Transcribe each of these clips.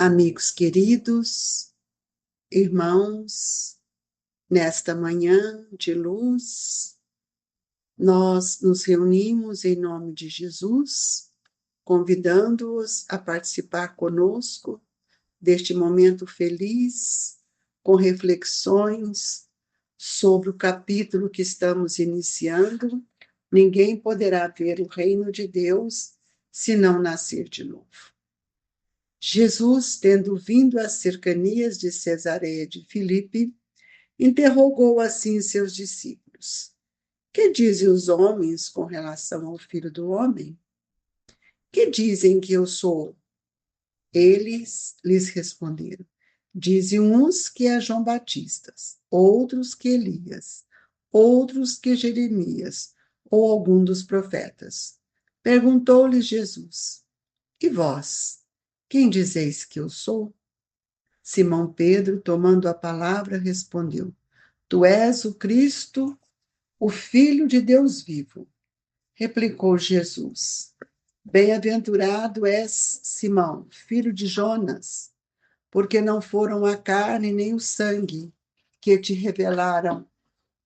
Amigos queridos, irmãos, nesta manhã de luz, nós nos reunimos em nome de Jesus, convidando-os a participar conosco deste momento feliz, com reflexões sobre o capítulo que estamos iniciando. Ninguém poderá ver o reino de Deus se não nascer de novo. Jesus, tendo vindo às cercanias de Cesareia de Filipe, interrogou assim seus discípulos: Que dizem os homens com relação ao Filho do Homem? Que dizem que eu sou? Eles lhes responderam: Dizem uns que é João Batista, outros que Elias, outros que Jeremias, ou algum dos profetas. Perguntou-lhes Jesus: E vós, quem dizeis que eu sou? Simão Pedro, tomando a palavra, respondeu: Tu és o Cristo, o Filho de Deus vivo. Replicou Jesus: Bem-aventurado és, Simão, filho de Jonas, porque não foram a carne nem o sangue que te revelaram,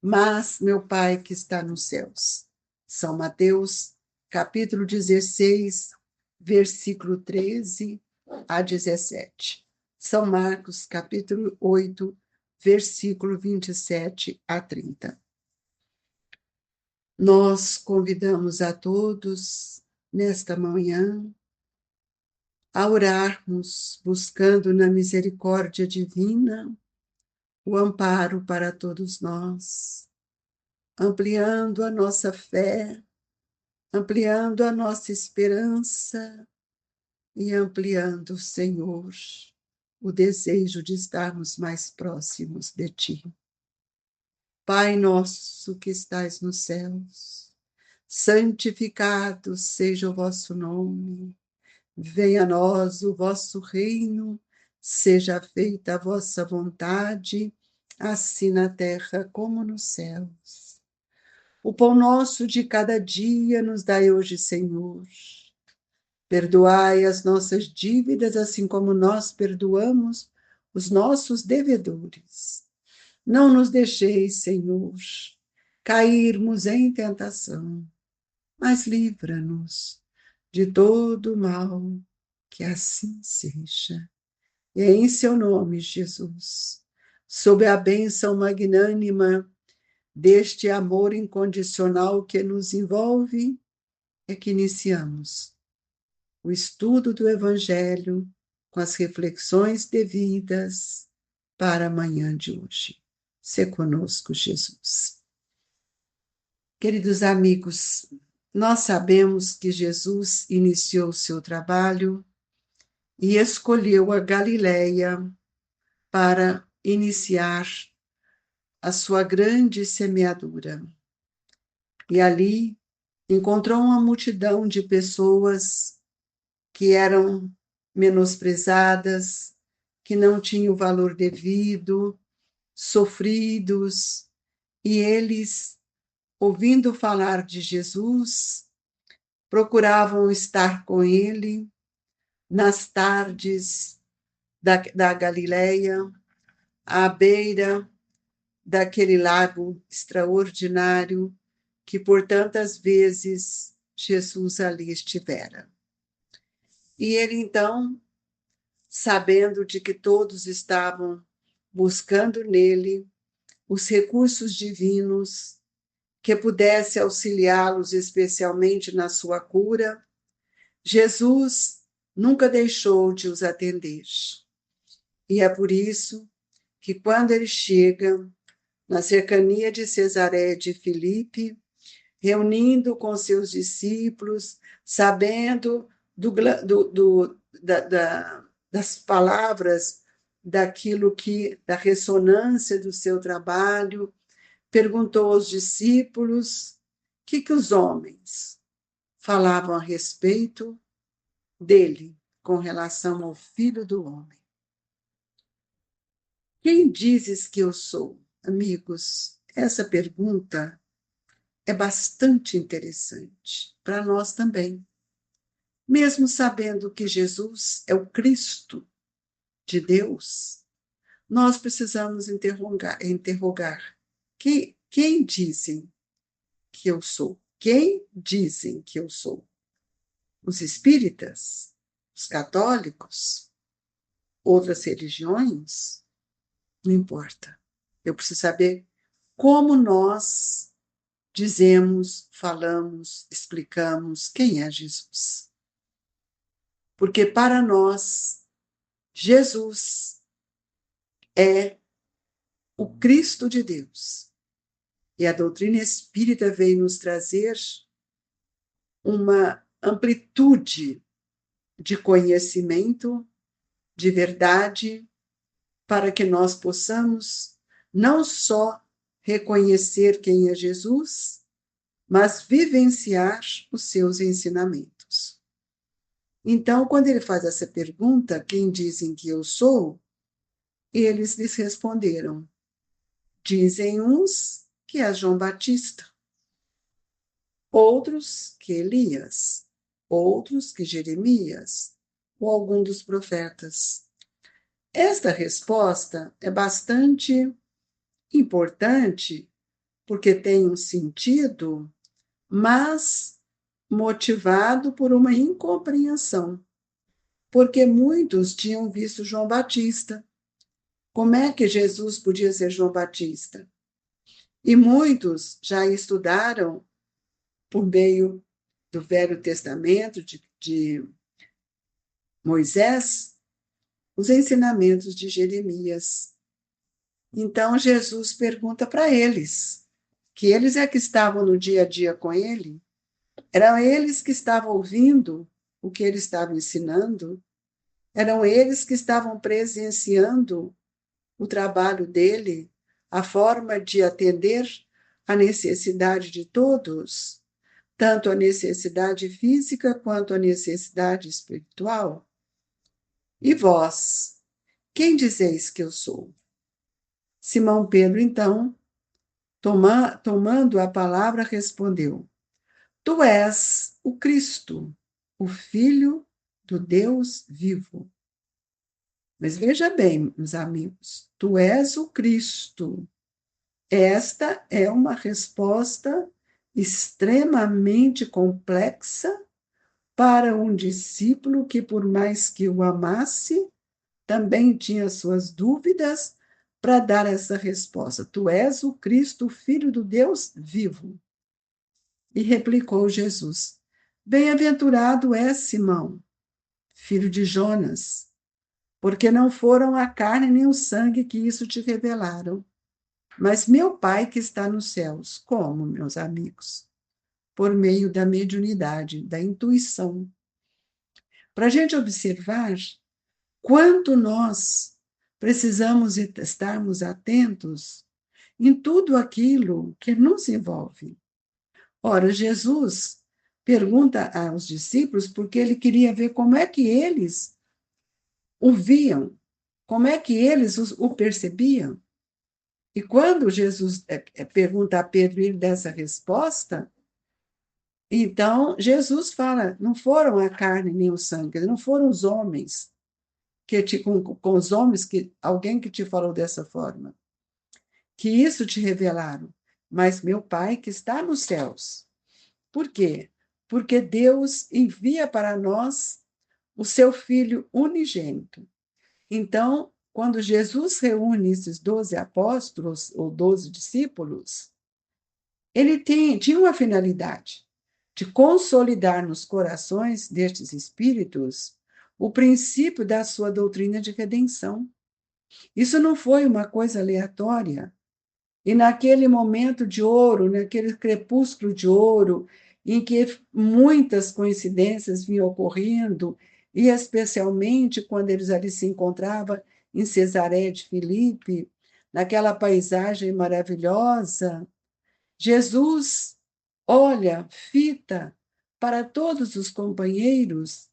mas meu Pai que está nos céus. São Mateus, capítulo 16, versículo 13 a 17. São Marcos, capítulo 8, versículo 27 a 30. Nós convidamos a todos, nesta manhã, a orarmos, buscando na misericórdia divina o amparo para todos nós, ampliando a nossa fé, ampliando a nossa esperança e ampliando, Senhor, o desejo de estarmos mais próximos de Ti. Pai nosso que estais nos céus, santificado seja o vosso nome. Venha a nós o vosso reino, seja feita a vossa vontade, assim na terra como nos céus. O pão nosso de cada dia nos dai hoje, Senhor. Perdoai as nossas dívidas, assim como nós perdoamos os nossos devedores. Não nos deixeis, Senhor, cairmos em tentação, mas livra-nos de todo mal, que assim seja. E é em seu nome, Jesus, sob a bênção magnânima deste amor incondicional que nos envolve, é que iniciamos o estudo do Evangelho com as reflexões devidas para a manhã de hoje. Se conosco, Jesus. Queridos amigos, nós sabemos que Jesus iniciou o seu trabalho e escolheu a Galileia para iniciar a sua grande semeadura. E ali encontrou uma multidão de pessoas que eram menosprezadas, que não tinham o valor devido, sofridos, e eles, ouvindo falar de Jesus, procuravam estar com ele nas tardes da Galileia, à beira daquele lago extraordinário que por tantas vezes Jesus ali estivera. E ele então, sabendo de que todos estavam buscando nele os recursos divinos que pudesse auxiliá-los especialmente na sua cura, Jesus nunca deixou de os atender. E é por isso que quando ele chega na cercania de Cesareia de Filipe, reunindo com seus discípulos, sabendo das palavras, da ressonância do seu trabalho, perguntou aos discípulos que os homens falavam a respeito dele com relação ao Filho do Homem. Quem dizes que eu sou? Amigos, essa pergunta é bastante interessante para nós também. Mesmo sabendo que Jesus é o Cristo, de Deus, nós precisamos interrogar quem dizem que eu sou? Quem dizem que eu sou? Os espíritas? Os católicos? Outras religiões? Não importa. Eu preciso saber como nós dizemos, falamos, explicamos quem é Jesus. Porque para nós, Jesus é o Cristo de Deus. E a doutrina espírita veio nos trazer uma amplitude de conhecimento, de verdade, para que nós possamos não só reconhecer quem é Jesus, mas vivenciar os seus ensinamentos. Então, quando ele faz essa pergunta, quem dizem que eu sou? Eles lhes responderam: dizem uns que é João Batista, outros que Elias, outros que Jeremias, ou algum dos profetas. Esta resposta é bastante importante, porque tem um sentido, mas motivado por uma incompreensão, porque muitos tinham visto João Batista. Como é que Jesus podia ser João Batista? E muitos já estudaram, por meio do Velho Testamento, de Moisés, os ensinamentos de Jeremias. Então, Jesus pergunta para eles, que eles é que estavam no dia a dia com ele, eram eles que estavam ouvindo o que ele estava ensinando, eram eles que estavam presenciando o trabalho dele, a forma de atender à necessidade de todos, tanto a necessidade física quanto a necessidade espiritual. E vós, quem dizeis que eu sou? Simão Pedro, então, tomando a palavra, respondeu: Tu és o Cristo, o Filho do Deus vivo. Mas veja bem, meus amigos, tu és o Cristo. Esta é uma resposta extremamente complexa para um discípulo que, por mais que o amasse, também tinha suas dúvidas para dar essa resposta. Tu és o Cristo, filho do Deus vivo. E replicou Jesus: Bem-aventurado és Simão, filho de Jonas, porque não foram a carne nem o sangue que isso te revelaram, mas meu Pai que está nos céus. Como, meus amigos? Por meio da mediunidade, da intuição. Para a gente observar quanto nós precisamos estarmos atentos em tudo aquilo que nos envolve. Ora, Jesus pergunta aos discípulos porque ele queria ver como é que eles o viam, como é que eles o percebiam. E quando Jesus pergunta a Pedro e ele dá essa resposta, então Jesus fala: não foram a carne nem o sangue, não foram os homens com os homens que alguém que te falou dessa forma, que isso te revelaram, mas meu Pai que está nos céus. Por quê? Porque Deus envia para nós o seu Filho unigênito. Então, quando Jesus reúne esses 12 apóstolos ou 12 discípulos, ele tinha uma finalidade de consolidar nos corações destes espíritos o princípio da sua doutrina de redenção. Isso não foi uma coisa aleatória. E naquele momento de ouro, naquele crepúsculo de ouro, em que muitas coincidências vinham ocorrendo, e especialmente quando eles ali se encontravam em Cesareia de Filipe, naquela paisagem maravilhosa, Jesus olha, fita para todos os companheiros,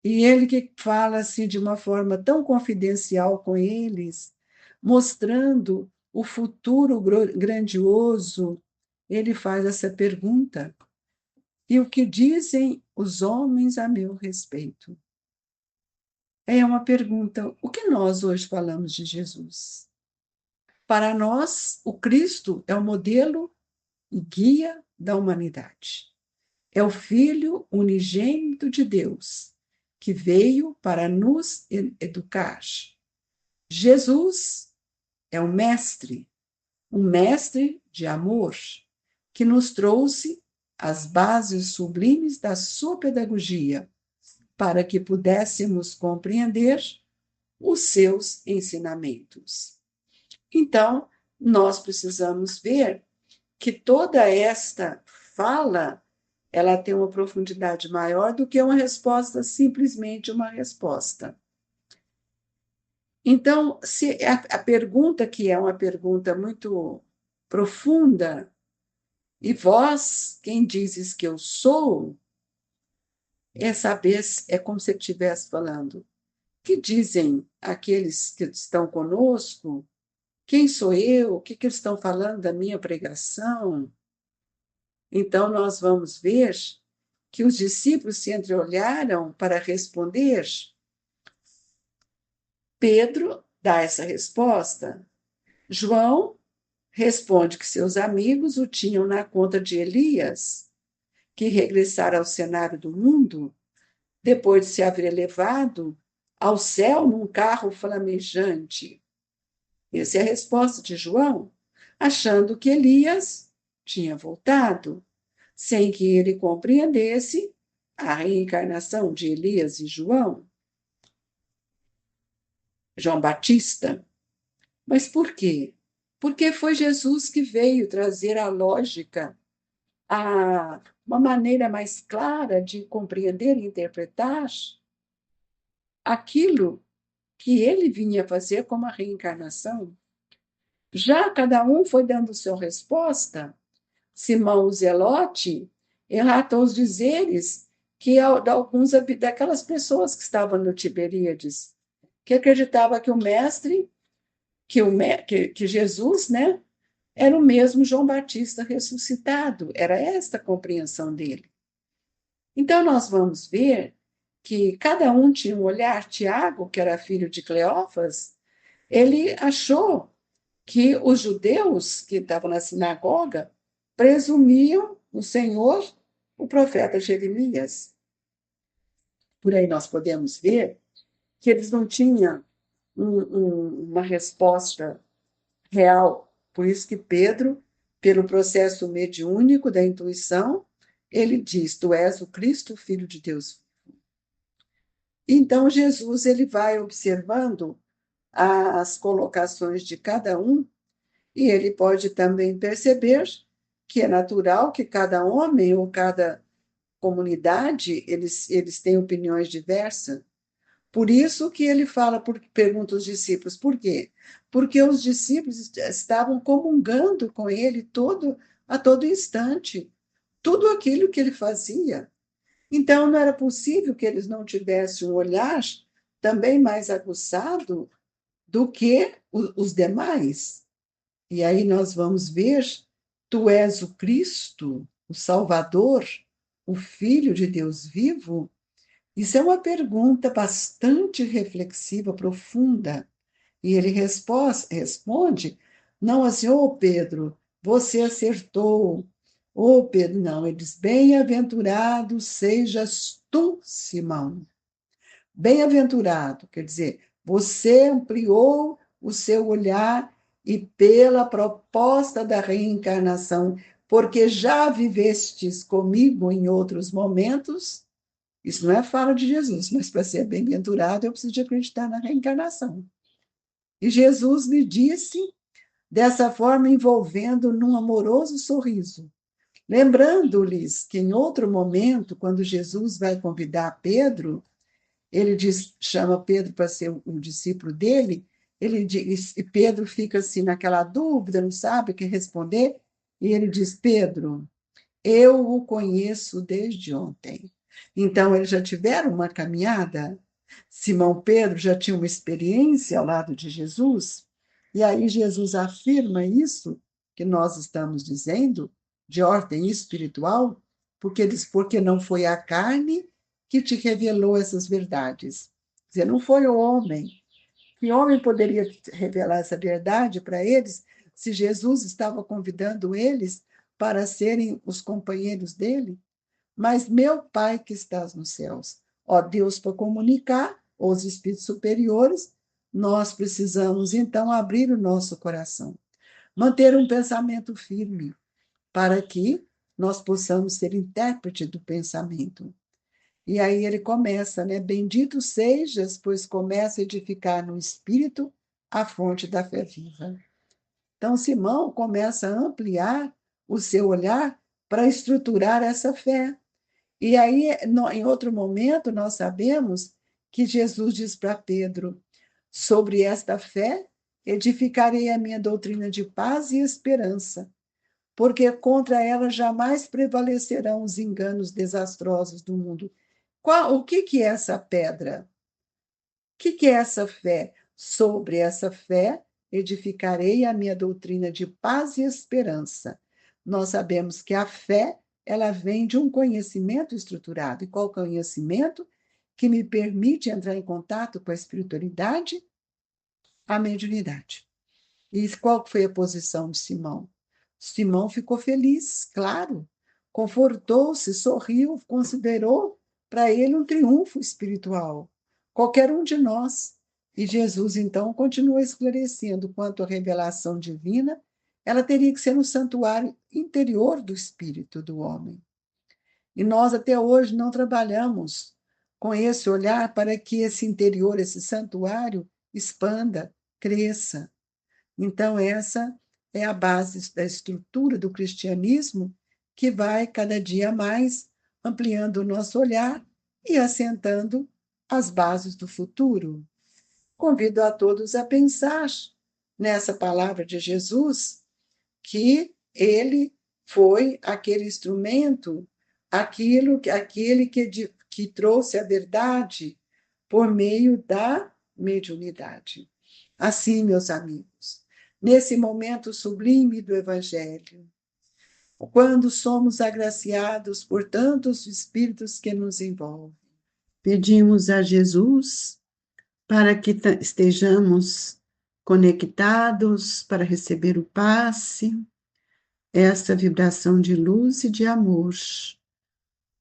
e ele que fala assim de uma forma tão confidencial com eles, mostrando o futuro grandioso, ele faz essa pergunta: e o que dizem os homens a meu respeito? é uma pergunta: o que nós hoje falamos de Jesus? Para nós, o Cristo é o modelo e guia da humanidade. É o Filho unigênito de Deus, que veio para nos educar. Jesus é o Mestre, um mestre de amor, que nos trouxe as bases sublimes da sua pedagogia, para que pudéssemos compreender os seus ensinamentos. Então, nós precisamos ver que toda esta fala, ela tem uma profundidade maior do que uma resposta, simplesmente uma resposta. Então, se a pergunta, que é uma pergunta muito profunda, e vós, quem dizes que eu sou, é saber, é como se ele estivesse falando, que dizem aqueles que estão conosco, quem sou eu, o que eles estão falando da minha pregação. Então, nós vamos ver que os discípulos se entreolharam para responder. Pedro dá essa resposta. João responde que seus amigos o tinham na conta de Elias, que regressara ao cenário do mundo, depois de se haver elevado ao céu num carro flamejante. Essa é a resposta de João, achando que Elias tinha voltado, sem que ele compreendesse a reencarnação de Elias e João Batista. Mas por quê? Porque foi Jesus que veio trazer a lógica, uma maneira mais clara de compreender e interpretar aquilo que ele vinha fazer como a reencarnação. Já cada um foi dando sua resposta. Simão o Zelote relatou os dizeres que de alguns daquelas pessoas que estavam no Tiberíades, que acreditava que o mestre, que Jesus, né, era o mesmo João Batista ressuscitado. Era esta a compreensão dele. Então, nós vamos ver que cada um tinha um olhar. Tiago, que era filho de Cleófas, ele achou que os judeus que estavam na sinagoga presumiam no Senhor o profeta Jeremias. Por aí nós podemos ver que eles não tinham uma resposta real. Por isso que Pedro, pelo processo mediúnico da intuição, ele diz: Tu és o Cristo, Filho de Deus. Então, Jesus ele vai observando as colocações de cada um e ele pode também perceber que é natural que cada homem ou cada comunidade eles têm opiniões diversas. Por isso que ele fala, pergunta os discípulos, por quê? Porque os discípulos estavam comungando com ele a todo instante, tudo aquilo que ele fazia. Então, não era possível que eles não tivessem um olhar também mais aguçado do que os demais. E aí nós vamos ver: tu és o Cristo, o Salvador, o Filho de Deus vivo? Isso é uma pergunta bastante reflexiva, profunda. E ele responde, não assim: ô Pedro, você acertou. Ô Pedro, não, ele diz: bem-aventurado sejas tu, Simão. Bem-aventurado, quer dizer, você ampliou o seu olhar e pela proposta da reencarnação, porque já vivestes comigo em outros momentos. Isso não é fala de Jesus, mas para ser bem-aventurado eu preciso de acreditar na reencarnação. E Jesus me disse dessa forma, envolvendo num amoroso sorriso, lembrando-lhes que em outro momento, quando Jesus vai convidar Pedro, ele chama Pedro para ser um discípulo dele, ele diz, e Pedro fica assim naquela dúvida, não sabe o que responder, e ele diz: Pedro, eu o conheço desde ontem. Então, eles já tiveram uma caminhada. Simão Pedro já tinha uma experiência ao lado de Jesus, e aí Jesus afirma isso que nós estamos dizendo, de ordem espiritual, porque diz: porque não foi a carne que te revelou essas verdades, dizer, não foi o homem. Que homem poderia revelar essa verdade para eles se Jesus estava convidando eles para serem os companheiros dele? Mas meu Pai que estás nos céus, ó Deus, para comunicar aos espíritos superiores, nós precisamos então abrir o nosso coração, manter um pensamento firme, para que nós possamos ser intérprete do pensamento. E aí ele começa, né? Bendito sejas, pois começa a edificar no Espírito a fonte da fé viva. Então, Simão começa a ampliar o seu olhar para estruturar essa fé. E aí, em outro momento, nós sabemos que Jesus diz para Pedro: sobre esta fé, edificarei a minha doutrina de paz e esperança, porque contra ela jamais prevalecerão os enganos desastrosos do mundo. O que é essa pedra? O que é essa fé? Sobre essa fé edificarei a minha doutrina de paz e esperança. Nós sabemos que a fé, ela vem de um conhecimento estruturado. E qual conhecimento? Que me permite entrar em contato com a espiritualidade, a mediunidade. E qual foi a posição de Simão? Simão ficou feliz, claro, confortou-se, sorriu, considerou para ele um triunfo espiritual, qualquer um de nós. E Jesus, então, continua esclarecendo quanto à revelação divina, ela teria que ser no santuário interior do espírito do homem. E nós, até hoje, não trabalhamos com esse olhar para que esse interior, esse santuário, expanda, cresça. Então, essa é a base da estrutura do cristianismo que vai cada dia mais ampliando o nosso olhar e assentando as bases do futuro. Convido a todos a pensar nessa palavra de Jesus, que ele foi aquele instrumento, aquele que trouxe a verdade por meio da mediunidade. Assim, meus amigos, nesse momento sublime do Evangelho, quando somos agraciados por tantos espíritos que nos envolvem, pedimos a Jesus para que estejamos conectados para receber o passe, essa vibração de luz e de amor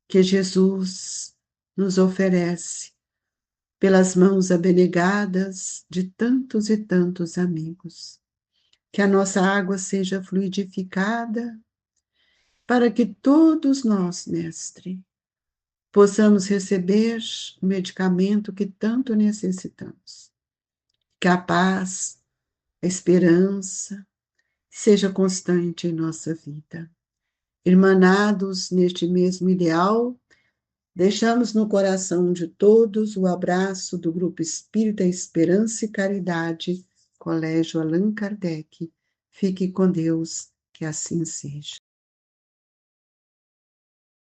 que Jesus nos oferece pelas mãos abnegadas de tantos e tantos amigos. Que a nossa água seja fluidificada, para que todos nós, Mestre, possamos receber o medicamento que tanto necessitamos. Que a paz, a esperança, seja constante em nossa vida. Irmanados neste mesmo ideal, deixamos no coração de todos o abraço do Grupo Espírita Esperança e Caridade, Colégio Allan Kardec. Fique com Deus, que assim seja.